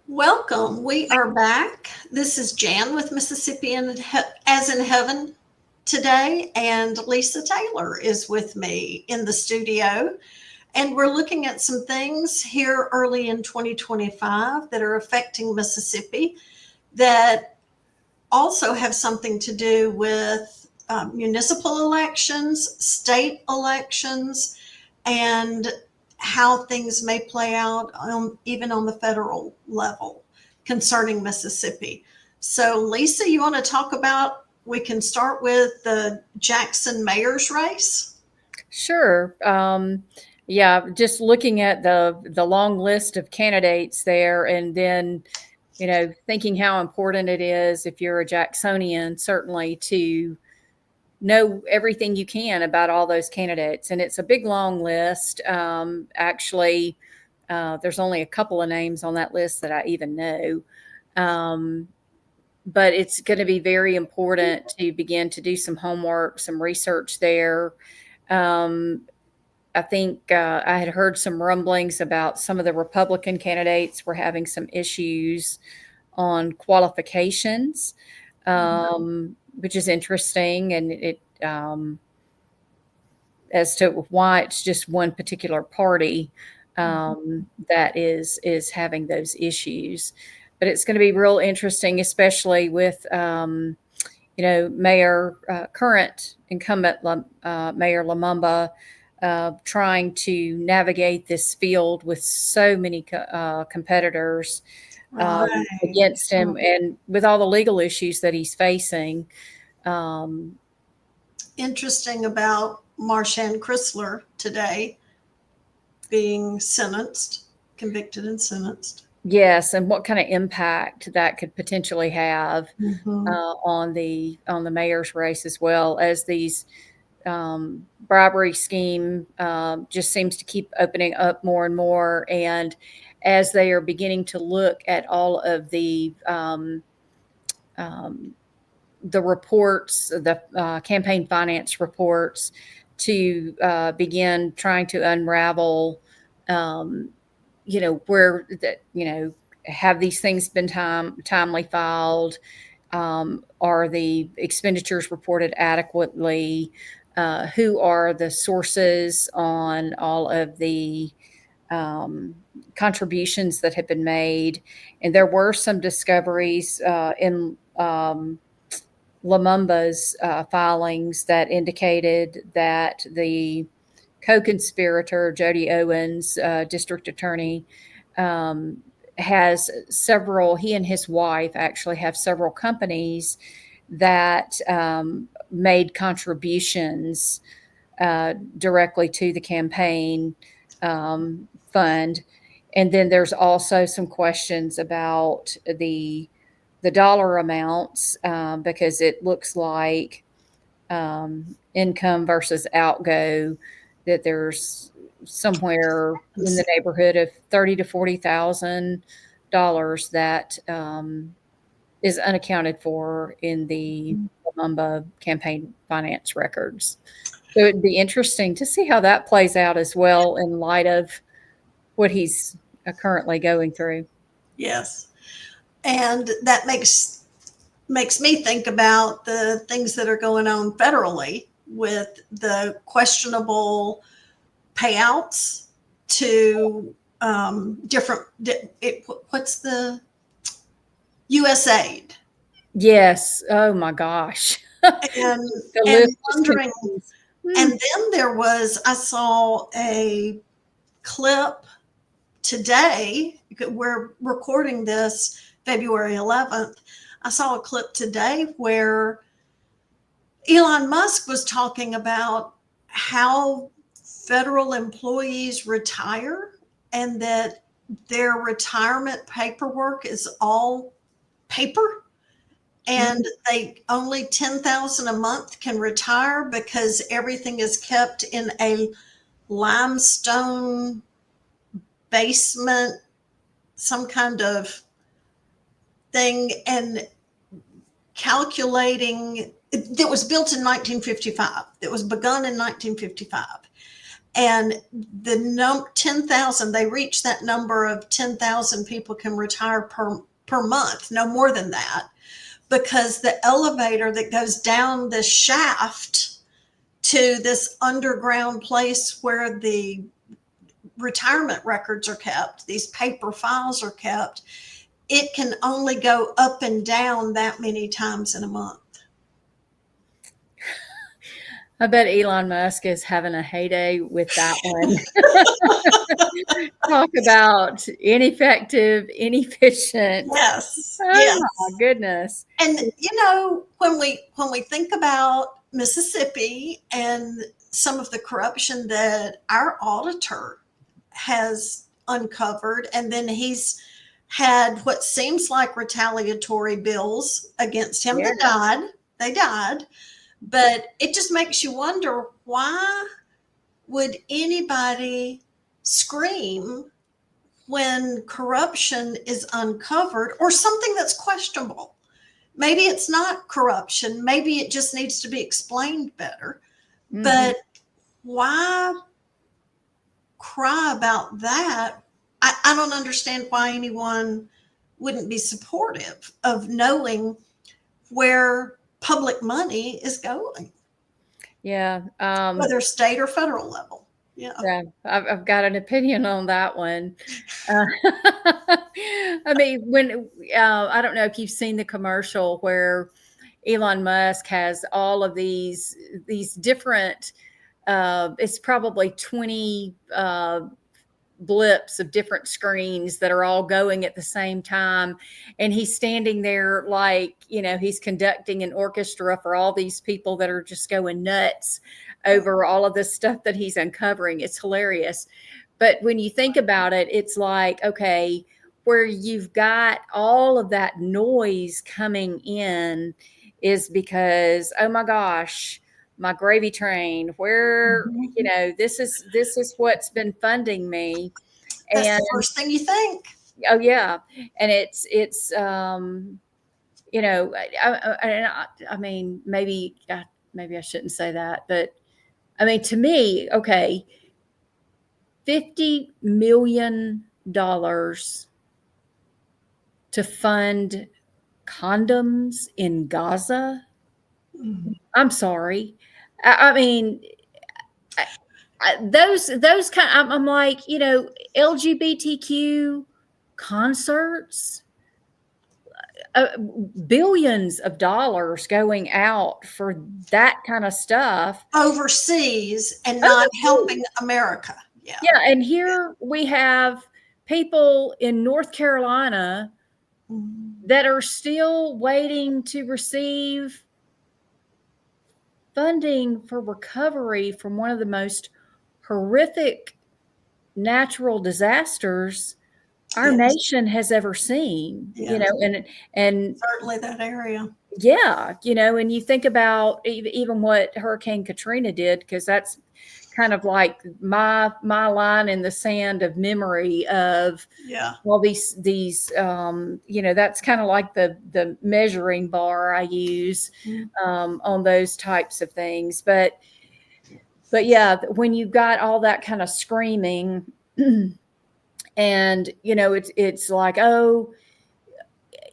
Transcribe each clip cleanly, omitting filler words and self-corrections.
Welcome. We are back. This is Jan with as in Heaven today, and Lisa Taylor is with me in the studio. And we're looking at some things here early in 2025 that are affecting Mississippi that also have something to do with municipal elections, state elections, and how things may play out even on the federal level concerning Mississippi. So, Lisa, you want to talk about? We can start with the Jackson mayor's race. Sure. Yeah, just looking at the long list of candidates there, and then thinking how important it is if you're a Jacksonian, certainly to know everything you can about all those candidates. And it's a big long list. Actually, there's only a couple of names on that list that I even know. Um, but it's going to be very important to begin to do some homework, some research there. Um, I think I had heard some rumblings about some of the Republican candidates were having some issues on qualifications, which is interesting, and it as to why it's just one particular party that is having those issues. But it's going to be real interesting, especially with Mayor current incumbent Mayor Lumumba trying to navigate this field with so many competitors Right. against him, and with all the legal issues that he's facing. Um, Interesting about Marshann Chrysler today being convicted and sentenced. yes, and what kind of impact that could potentially have Mm-hmm. on the mayor's race, as well as these bribery scheme just seems to keep opening up more and more. And as they are beginning to look at all of um, the reports, the campaign finance reports, to begin trying to unravel, um, where that, have these things been timely filed? Are the expenditures reported adequately? Who are the sources on all of the um, contributions that have been made? And there were some discoveries in Lumumba's filings that indicated that the co-conspirator, Jody Owens, district attorney, um, has several, he and his wife actually have several companies that made contributions directly to the campaign fund. And then there's also some questions about the dollar amounts, because it looks like income versus outgo, that there's somewhere in the neighborhood of 30 to $40,000 that is unaccounted for in the Lumumba campaign finance records. So it'd be interesting to see how that plays out as well, in light of what he's currently going through. Yes. And that makes me think about the things that are going on federally with the questionable payouts to different. What's the USAID? Yes. Oh my gosh. And The and list just wondering. continues. And Hmm. then I saw a clip today. We're recording this February 11th. I saw a clip today where Elon Musk was talking about how federal employees retire and that their retirement paperwork is all paper and they only 10,000 a month can retire because everything is kept in a limestone basement, some kind of thing, and calculating that was built in 1955, that was begun in 1955, And the 10,000, they reach that number of 10,000 people can retire per month, no more than that, because the elevator that goes down this shaft to this underground place where the retirement records are kept, these paper files are kept, it can only go up and down that many times in a month. I bet Elon Musk is having a heyday with that one. Talk about ineffective, inefficient. Yes, Oh yes. my goodness. And when we think about Mississippi and some of the corruption that our auditor has uncovered, and then he's had what seems like retaliatory bills against him Yeah. that died. They died. But it just makes you wonder, why would anybody scream when corruption is uncovered or something that's questionable? Maybe it's not corruption. Maybe it just needs to be explained better. Mhm. But why cry about that? I don't understand why anyone wouldn't be supportive of knowing where public money is going, Yeah. whether state or federal level. Yeah. Yeah, I've got an opinion on that one. Uh, I mean, when I don't know if you've seen the commercial where Elon Musk has all of these different. It's probably 20 blips of different screens that are all going at the same time, and he's standing there like he's conducting an orchestra for all these people that are just going nuts over all of this stuff that he's uncovering. It's hilarious. But when you think about it, it's like, okay, where you've got all of that noise coming in is because, oh my gosh, my gravy train, where this is what's been funding me. That's And the first thing you think. oh yeah, and it's I mean, maybe I shouldn't say that, but I mean, to me, okay, $50 million to fund condoms in Gaza. I'm sorry. I mean, those kind. I'm like, LGBTQ concerts, billions of dollars going out for that kind of stuff Overseas and not helping America. Yeah. Yeah, and here we have people in North Carolina that are still waiting to receive funding for recovery from one of the most horrific natural disasters our nation has ever seen. Yes. And Certainly that area. yeah, and you think about even what Hurricane Katrina did, because that's kind of like my line in the sand of memory of all these that's kind of like the measuring bar I use on those types of things. But yeah, when you've got all that kind of screaming and it's like, oh,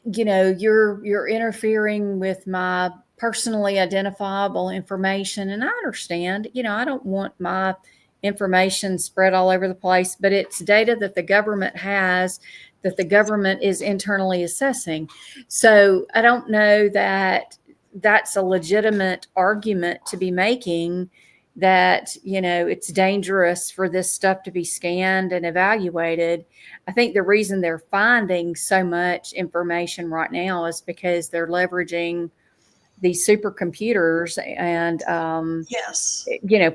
you're interfering with my personally identifiable information. And I understand, I don't want my information spread all over the place, but it's data that the government has, that the government is internally assessing. So I don't know that that's a legitimate argument to be making, that it's dangerous for this stuff to be scanned and evaluated. I think the reason they're finding so much information right now is because they're leveraging these supercomputers and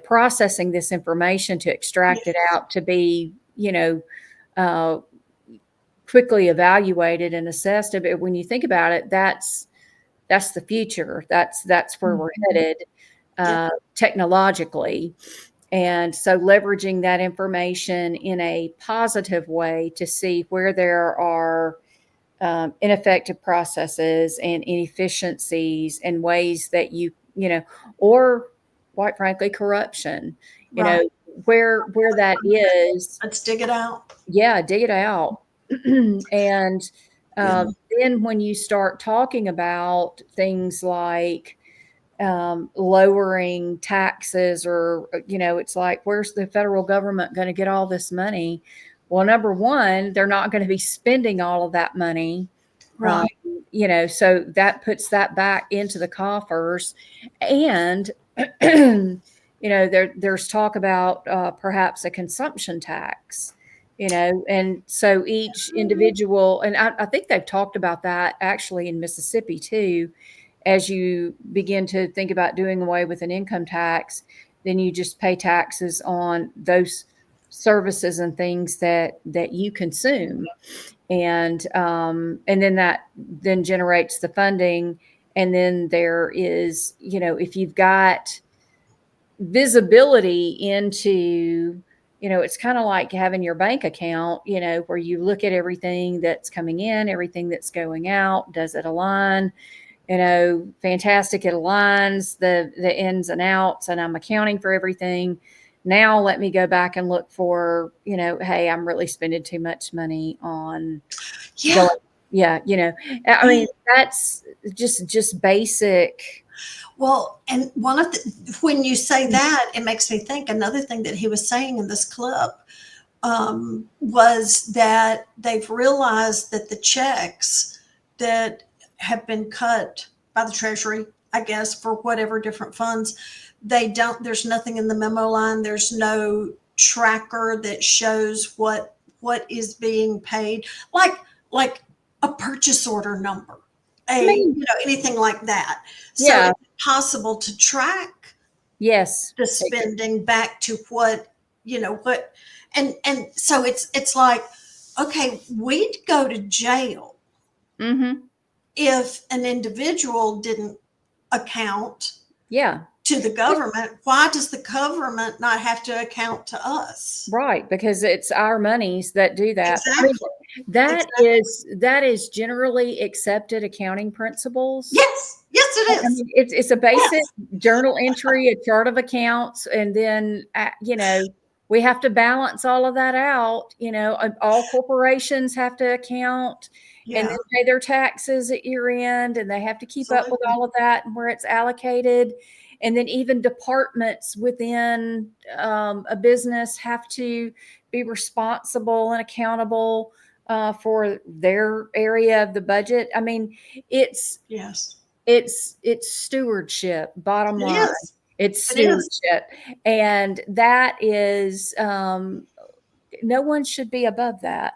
processing this information to extract it out to be quickly evaluated and assessed. But when you think about it, that's the future. That's where we're headed technologically. And so leveraging that information in a positive way to see where there are ineffective processes and inefficiencies and ways that or quite frankly, corruption. where that is, Let's dig it out. yeah, dig it out. And Yeah. then when you start talking about things like lowering taxes, or, it's like, where's the federal government going to get all this money? Well, number one, they're not going to be spending all of that money. Right. So that puts that back into the coffers. And, there's talk about perhaps a consumption tax, and so each individual, and I think they've talked about that actually in Mississippi too. As you begin to think about doing away with an income tax, then you just pay taxes on those services and things that you consume, and then that then generates the funding. And then there is, if you've got visibility into, it's kind of like having your bank account, where you look at everything that's coming in, everything that's going out. Does it align? Fantastic. It aligns the ins and outs, and I'm accounting for everything. Now let me go back and look for, hey, I'm really spending too much money on. Yeah. Yeah. I mean, that's just basic. Well, and when you say that, it makes me think another thing that he was saying in this clip was that they've realized that the checks that have been cut by the Treasury, I guess, for whatever different funds, there's nothing in the memo line. There's no tracker that shows what is being paid, like a purchase order number, anything like that. So Yeah. it's possible to track Yes. the spending back to what, and so it's like, okay, we'd go to jail if an individual didn't account to the government. Why does the government not have to account to us? Right, because it's our monies that do that. Exactly. That is generally accepted accounting principles. Yes, it is. I mean, it's a basic journal entry, a chart of accounts, and then we have to balance all of that out. All corporations have to account and then pay their taxes at year end, and they have to keep up with all of that and where it's allocated. And then even departments within a business have to be responsible and accountable for their area of the budget. I mean, it's stewardship, bottom line. It's stewardship. And that is, no one should be above that.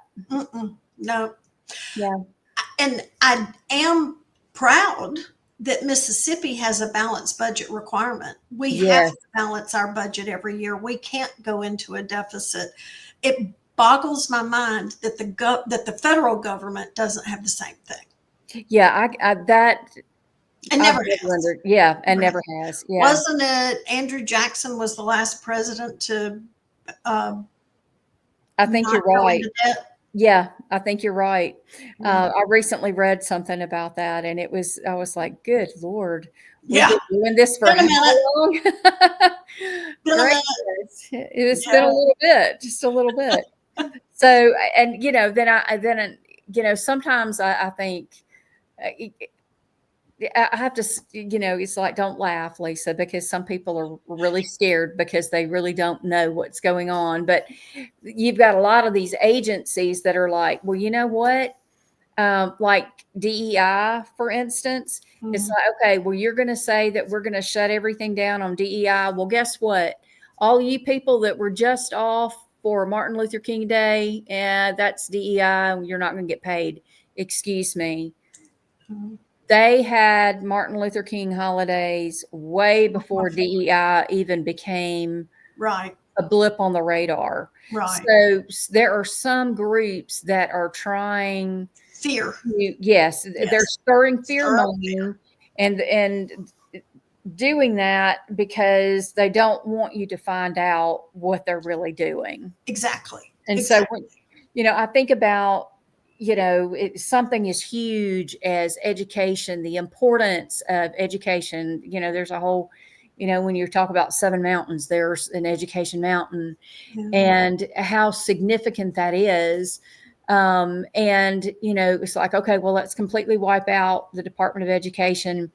No. Yeah. And I am proud that Mississippi has a balanced budget requirement. We have to balance our budget every year. We can't go into a deficit. It boggles my mind that the federal government doesn't have the same thing. Yeah, and never has. Never has. Yeah. Wasn't it Andrew Jackson was the last president to I think you're right. Yeah, I think you're right. I recently read something about that, and I was like, good Lord. We've been doing this for how long? It's been a little bit, just a little bit. So, and then sometimes I think I have to, it's like, don't laugh, Lisa, because some people are really scared because they really don't know what's going on. But you've got a lot of these agencies that are like, well, you know what? Like DEI, for instance, it's like, okay, well, you're going to say that we're going to shut everything down on DEI. Well, guess what? All you people that were just off for Martin Luther King Day, and that's DEI, you're not going to get paid. Excuse me. They had Martin Luther King holidays way before DEI even became a blip on the radar. Right. So there are some groups that are trying fear. Yes, they're stirring fear mongering and doing that because they don't want you to find out what they're really doing. Exactly. And so when, I think about, something as huge as education, the importance of education. There's a whole, when you talk about Seven Mountains, there's an Education Mountain, Yeah. and how significant that is. And, it's like, okay, well, let's completely wipe out the Department of Education.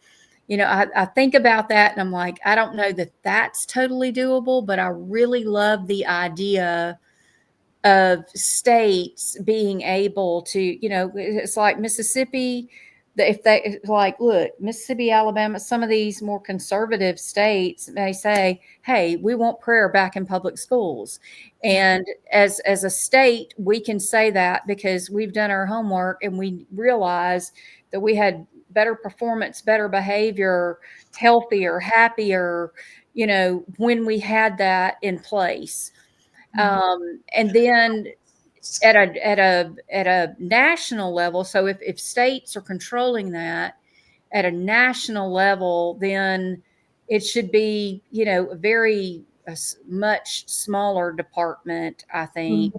I think about that and I'm like, I don't know that that's totally doable, but I really love the idea of states being able to, it's like Mississippi, if they like, look, Mississippi, Alabama, some of these more conservative states may say, hey, we want prayer back in public schools. And as a state, we can say that because we've done our homework and we realize that we had better performance, better behavior, healthier, happier, when we had that in place. And then at a national level, so if states are controlling that at a national level, then it should be, a much smaller department, I think,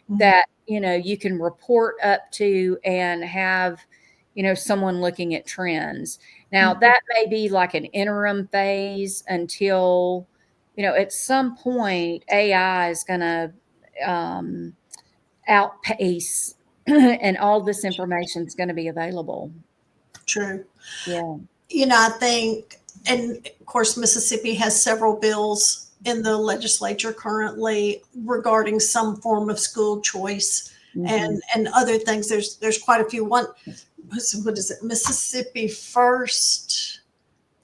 that, you can report up to and have, someone looking at trends. Now, that may be like an interim phase until, at some point, AI is going to outpace and all this information is going to be available. True. Yeah. I think, and of course, Mississippi has several bills in the legislature currently regarding some form of school choice and other things. There's quite a few. What is it? Mississippi First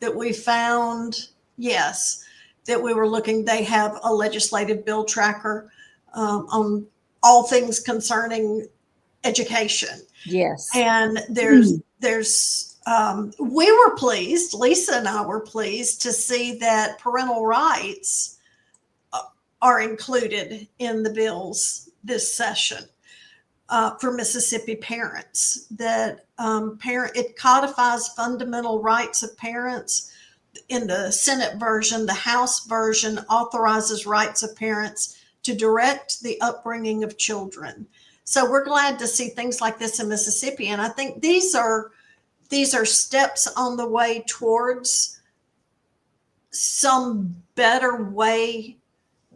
that we found. Yes, that we were looking. They have a legislative bill tracker on all things concerning education. Yes. And there's we were pleased, Lisa and I were pleased to see that parental rights are included in the bills this session for Mississippi parents. That it codifies fundamental rights of parents. In the Senate version, the House version authorizes rights of parents to direct the upbringing of children. So we're glad to see things like this in Mississippi, and I think these are steps on the way towards some better way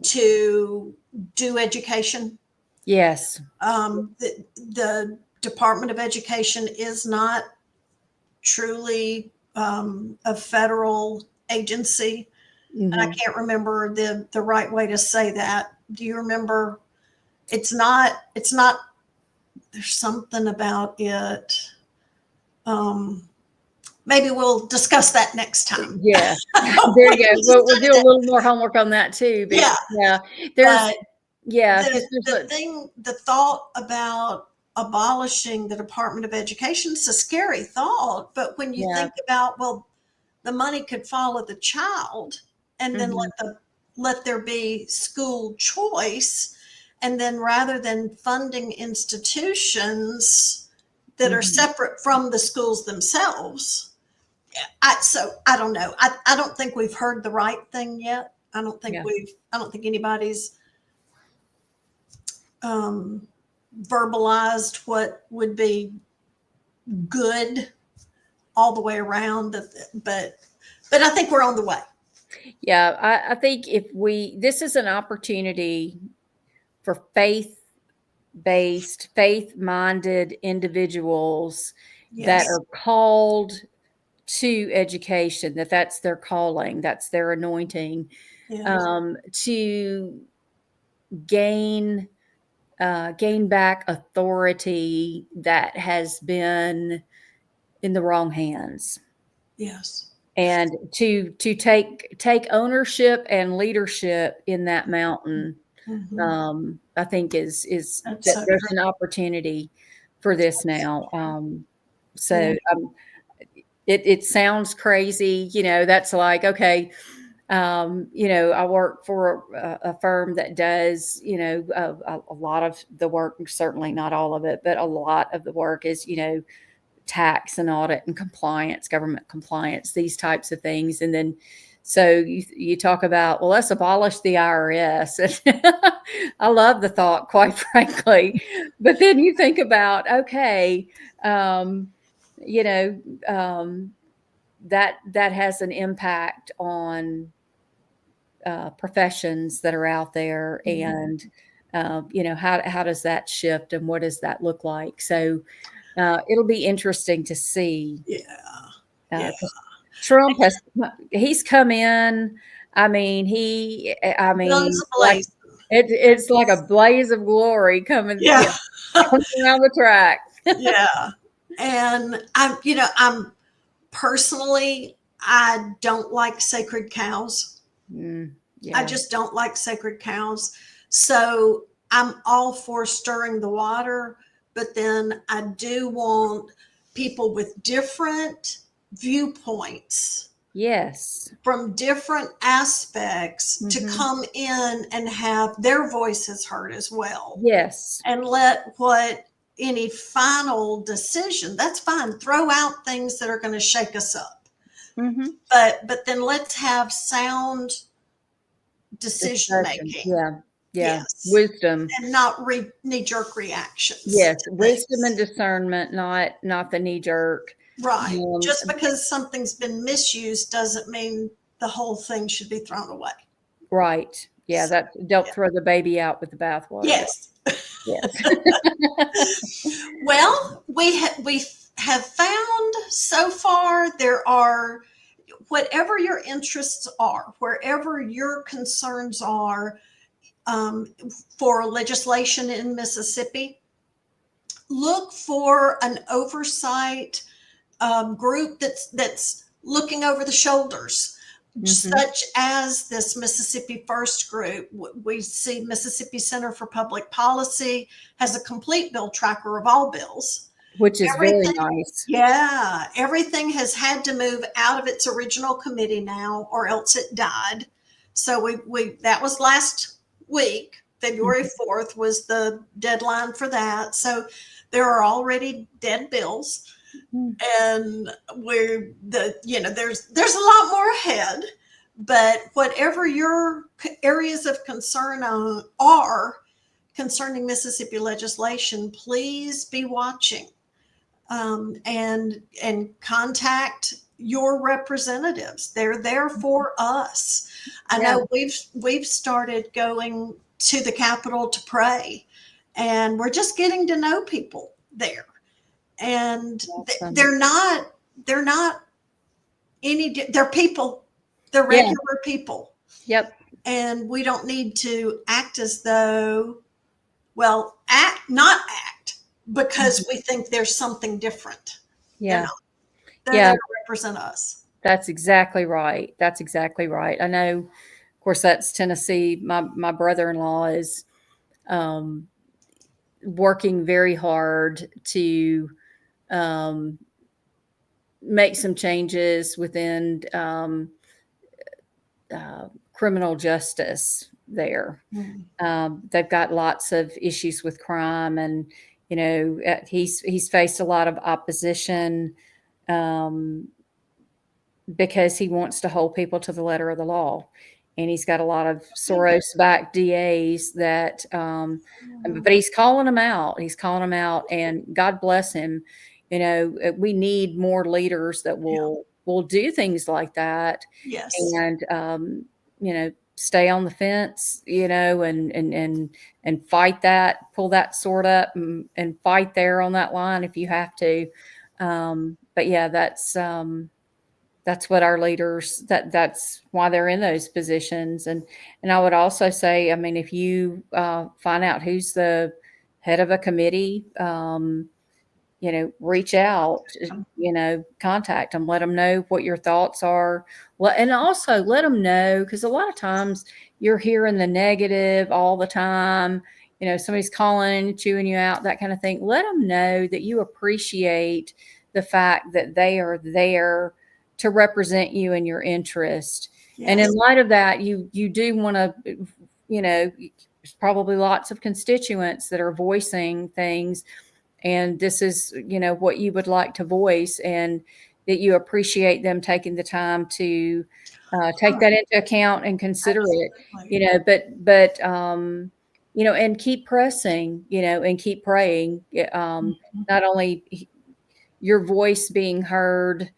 to do education. Yes. The Department of Education is not truly a federal agency. And I can't remember the right way to say that. Do you remember? It's not, there's something about it. Maybe we'll discuss that next time. Yeah. There you go. We'll do a little more homework on that too. But yeah. There's, the thought about abolishing the Department of Education is a scary thought. But when you think about, well, the money could follow the child and then let there be school choice. And then rather than funding institutions that are separate from the schools themselves, I don't know. I don't think we've heard the right thing yet. I don't think anybody's verbalized what would be good all the way around. But I think we're on the way. Yeah, I think this is an opportunity for faith-minded individuals that are called to education, that's their calling, that's their anointing, to gain back authority that has been in the wrong hands. Yes. And to take ownership and leadership in that mountain, I think is there's an opportunity for this now. It sounds crazy, that's like, okay, I work for a firm that does, a lot of the work, certainly not all of it, but a lot of the work is, tax and audit and compliance, government compliance, these types of things. And then, so you talk about, well, let's abolish the IRS. I love the thought, quite frankly. But then you think about, okay, that has an impact on professions that are out there, and how does that shift and what does that look like? So it'll be interesting to see. Yeah. Yeah. 'Cause Trump he's come in. I Guns mean, like blazing. it's like a blaze of glory coming, Yeah. coming around the track. Yeah. And I'm personally, I don't like sacred cows. Mm, I yeah. just don't like sacred cows. So I'm all for stirring the water, but then I do want people with different viewpoints Yes. from different aspects to Hmm. come in and have their voices heard as well. Yes. And let what any final decision, that's fine. Throw out things that are going to shake us up. Hmm. But then let's have sound decision Discussion. making. Yeah. Yeah. Yes. Wisdom. And not knee jerk reactions Yes. to Wisdom and things. discernment, not the knee jerk. Right. Um, Just because something's been misused doesn't mean the whole thing should be thrown away. right. Yeah. So, That don't yeah. throw the baby out with the bathwater. Yes. Yes. Well, we have found so far there are, whatever your interests are, wherever your concerns are, um, for legislation in Mississippi, look for an oversight group that's looking over the shoulders, Hmm. such as this Mississippi First group. We see Mississippi Center for Public Policy has a complete bill tracker of all bills. Which is very Everything, nice. yeah, everything has had to move out of its original committee now, or else it died. So we that was last week. February Mhm. 4th was the deadline for that. So there are already dead bills, Mm. and there's a lot more ahead. But whatever your areas of concern are concerning Mississippi legislation, please be watching, and contact your representatives. They're there for us. I Yeah. know we've started going to the Capitol to pray, and we're just getting to know people there. And Awesome. they're not they're people. They're Yeah. regular people, Yep. and we don't need to act as though, well, act not act because we think there's something different. They're Yeah. not. They're Yeah. there to represent us. That's exactly right. That's exactly right. I know, of course, that's Tennessee. My brother-in-law is um, working very hard to um, make some changes within criminal justice there. Mm. They've got lots of issues with crime, and he's faced a lot of opposition um, because he wants to hold people to the letter of the law. And he's got a lot of Soros-backed DAs that, but he's calling them out. He's calling them out, and God bless him. We need more leaders that Yeah. will do things like that, Yes. and stay on the fence, and fight that, pull that sword up, and fight there on that line if you have to. But yeah, that's what our leaders, that's why they're in those positions. And I would also say, I mean, if you find out who's the head of a committee, reach out, contact them, let them know what your thoughts are. Well, and also let them know, because a lot of times you're hearing the negative all the time. Somebody's calling, chewing you out, that kind of thing. Let them know that you appreciate the fact that they are there to represent you and your interest. And in Yes. light of that, you do want to, there's probably lots of constituents that are voicing things, and this is what you would like to voice, and that you appreciate them taking the time to take that into account and consider it. Absolutely. And keep pressing, and keep praying. Not only your voice being heard,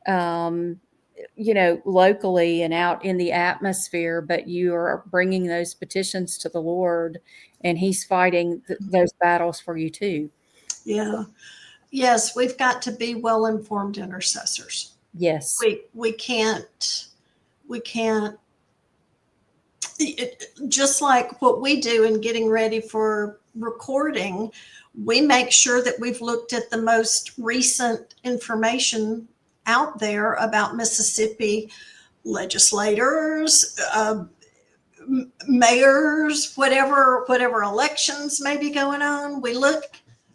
um, locally and out in the atmosphere, but you are bringing those petitions to the Lord, and He's fighting those battles for you too. Yeah. Yes, we've got to be well-informed intercessors. Yes. We can't, just like what we do in getting ready for recording, we make sure that we've looked at the most recent information out there about Mississippi legislators, mayors, whatever elections may be going on. We look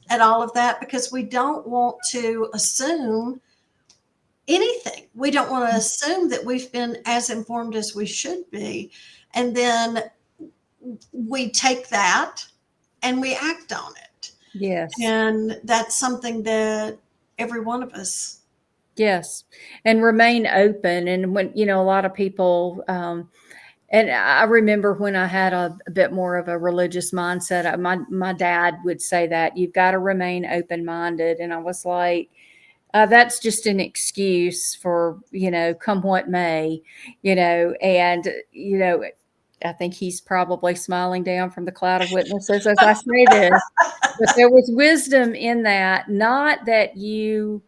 at all of that because we don't want to assume anything. We don't want to assume that we've been as informed as we should be. And then we take that and we act on it. Yes. And that's something that every one of us. Yes. And remain open. And when, a lot of people, and I remember when I had a bit more of a religious mindset, my dad would say that you've got to remain open-minded. And I was like, that's just an excuse for, come what may, and, I think he's probably smiling down from the cloud of witnesses as I say this, but there was wisdom in that, not that you're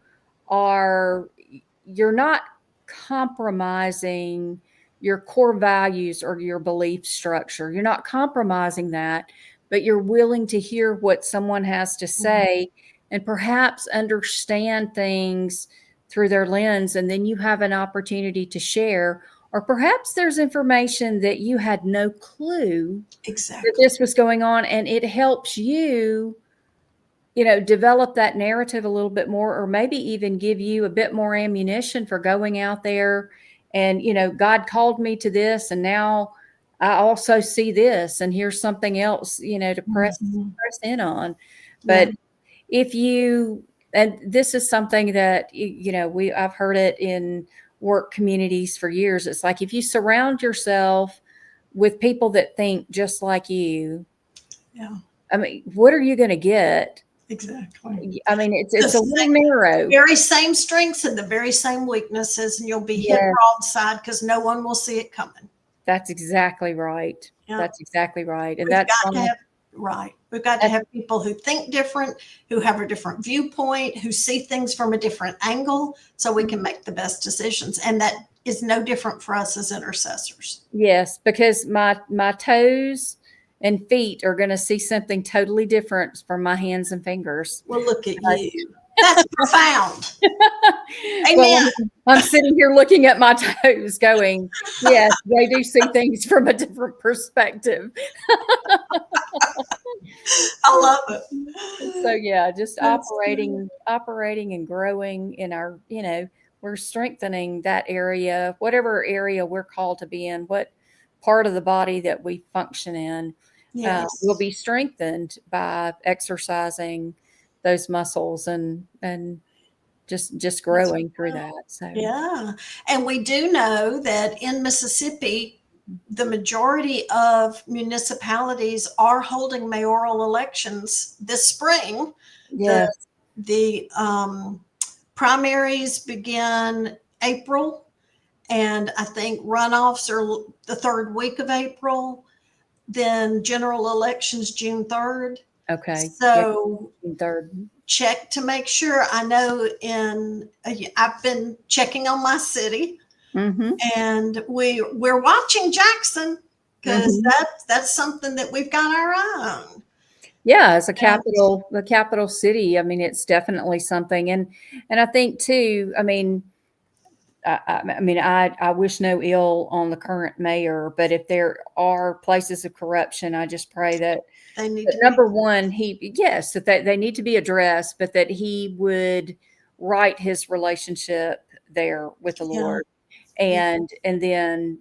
not compromising your core values or your belief structure. You're not compromising that, but you're willing to hear what someone has to say and perhaps understand things through their lens. And then you have an opportunity to share, or perhaps there's information that you had no clue that this was going on. And it helps you, develop that narrative a little bit more, or maybe even give you a bit more ammunition for going out there and, God called me to this, and now I also see this, and here's something else, to press in on. But if you, and this is something that, I've heard it in work communities for years. It's like, if you surround yourself with people that think just like you, I mean, what are you going to get? Exactly. I mean, it's a little narrow. Very same strengths and the very same weaknesses, and you'll be hit broadside because no one will see it coming. That's exactly right. Yeah. That's exactly right. And We've got to have people who think different, who have a different viewpoint, who see things from a different angle, so we can make the best decisions. And that is no different for us as intercessors. Yes, because my toes and feet are going to see something totally different from my hands and fingers. Well, look at you. That's profound. Amen. Well, I'm sitting here looking at my toes going, yes, they do see things from a different perspective. I love it. So yeah, just operating and growing in our, we're strengthening that area, whatever area we're called to be in, what part of the body that we function in. Will be strengthened by exercising those muscles and just growing through that. So yeah, and we do know that in Mississippi, the majority of municipalities are holding mayoral elections this spring. Yes. The primaries begin April, and I think runoffs are the third week of April. Then general elections June 3rd. Okay. So June 3rd. Check to make sure. I know I've been checking on my city, and we're watching Jackson because that's something that we've got our eye on. Yeah, as the capital city, I mean, it's definitely something, and I think too. I mean, I wish no ill on the current mayor, but if there are places of corruption, I just pray that they need number one, that they need to be addressed, but that he would right his relationship there with the Lord, and then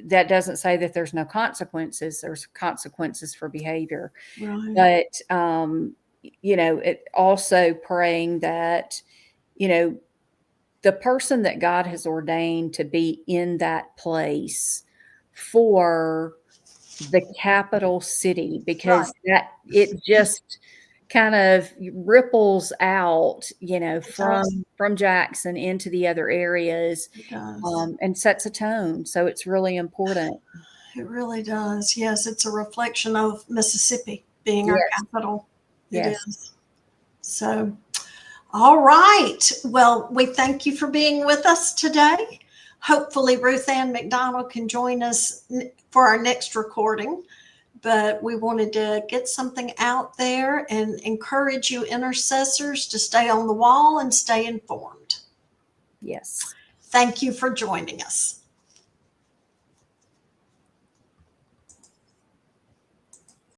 that doesn't say that there's no consequences. There's consequences for behavior, right. But it also praying that the person that God has ordained to be in that place for the capital city, because that it just kind of ripples out, It does. from Jackson into the other areas, It does. and sets a tone. So it's really important. It really does. Yes, it's a reflection of Mississippi being our Yes. capital. It Yes. is. So, all right. Well, we thank you for being with us today. Hopefully, Ruth Ann McDonald can join us for our next recording. But we wanted to get something out there and encourage you intercessors to stay on the wall and stay informed. Yes. Thank you for joining us.